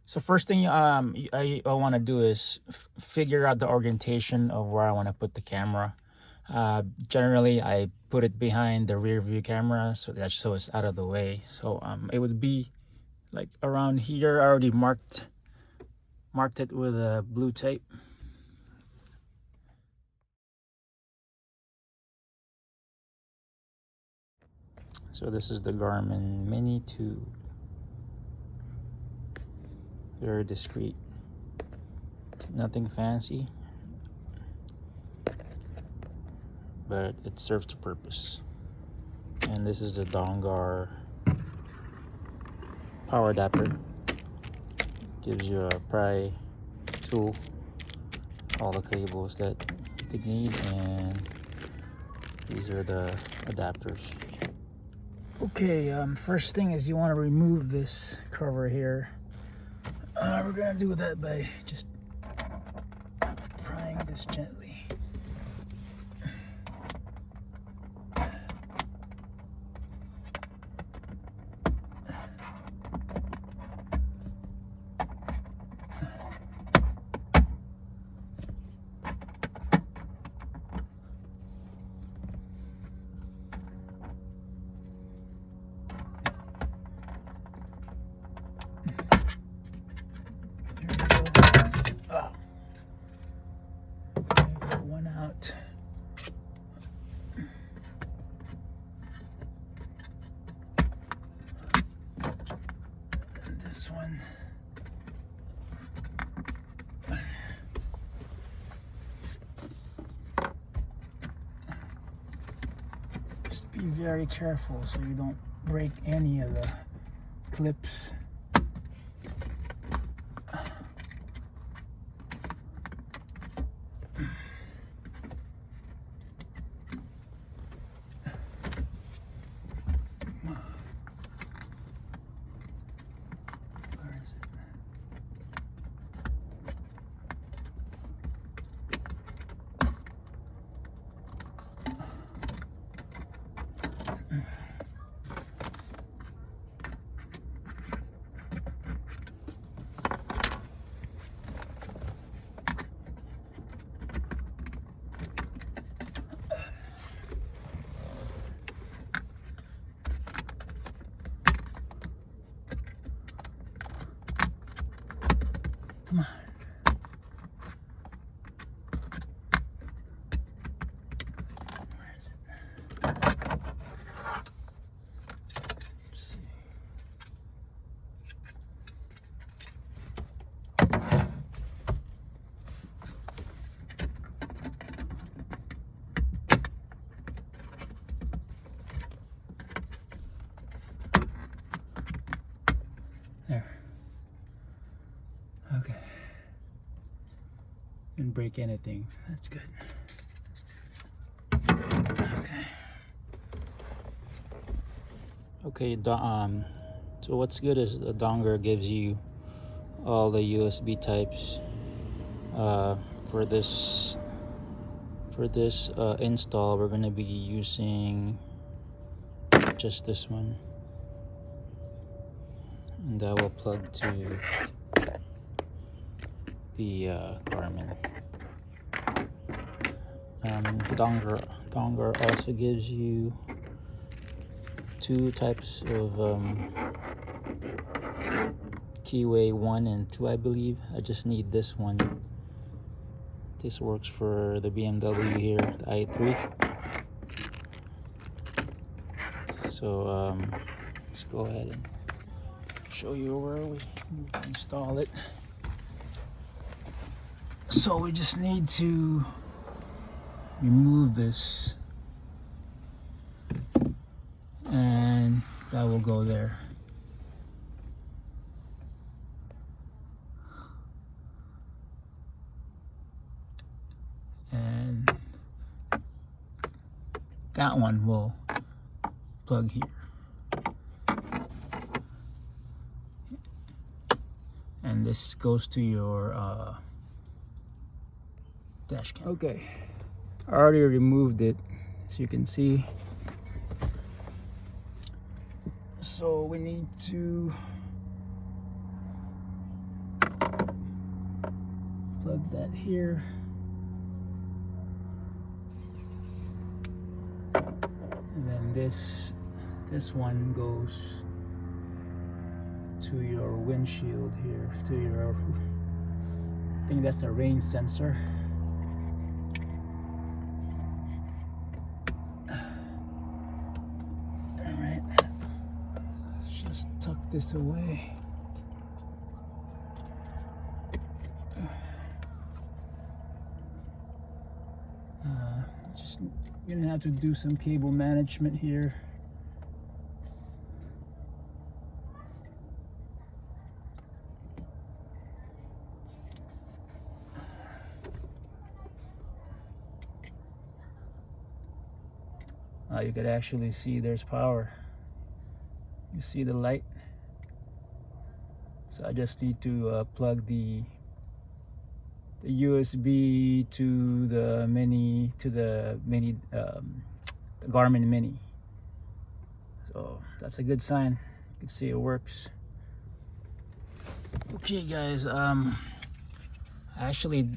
So first thing I want to do is figure out the orientation of where I want to put the camera. Generally, I put it behind the rear view camera so it's out of the way. So it would be like around here. I already marked it with a blue tape. So this is the Garmin Mini 2. Very discreet. Nothing fancy, but it serves the purpose. And this is the dongar power adapter. Gives you a pry tool, all the cables that you could need, and these are the adapters. Okay, first thing is you want to remove this cover here. We're gonna do that by just prying this gently. One out. And this one. Just be very careful so you don't break any of the clips. Come on. Where is it? Let's see. There. Okay. Didn't break anything. That's good. Okay. So what's good is the dongle gives you all the USB types. For this install, we're gonna be using just this one, and that will plug to the Garmin. Dongle also gives you two types of keyway 1 and 2, I believe. I just need this one. This works for the BMW here, the i3. So let's go ahead and show you where we install it. So we just need to remove this, and that will go there. And that one will plug here. And this goes to your dash cam. Okay, I already removed it, as you can see. So we need to plug that here. And then this one goes to your windshield here, to your, I think that's a rain sensor. Alright, let's just tuck this away. Just gonna have to do some cable management here. You could actually see there's power. You see the light? So I just need to plug the USB to the Garmin Mini. So that's a good sign. You can see it works. Okay guys, I actually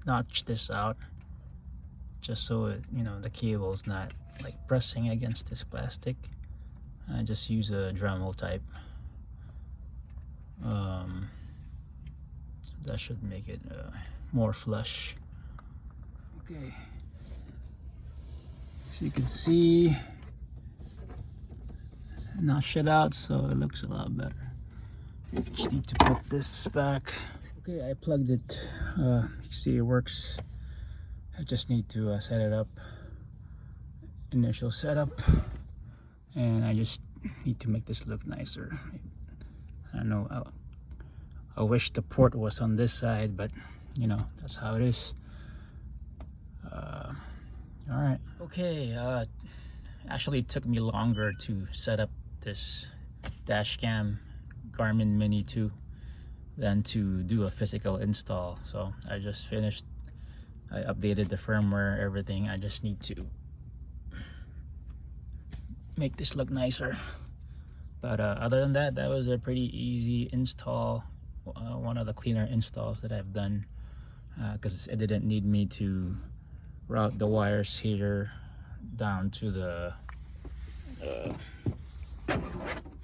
notched this out just so it, the cable's not like pressing against this plastic. I just use a Dremel type. That should make it more flush. Okay, so you can see notch it out so it looks a lot better. Just need to put this back. Okay, I plugged it. You see it works. I just need to set it up. Initial setup, and I just need to make this look nicer. I don't know, I wish the port was on this side, but that's how it is. All right, okay. Actually it took me longer to set up this Dashcam Garmin Mini 2 than to do a physical install. So I just finished. I updated the firmware, everything. I just need to make this look nicer. But other than that, that was a pretty easy install. One of the cleaner installs that I've done, because it didn't need me to route the wires here down to the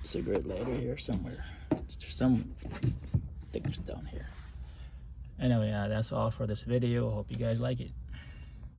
cigarette lighter here somewhere. There's some things down here. Anyway, that's all for this video. Hope you guys like it.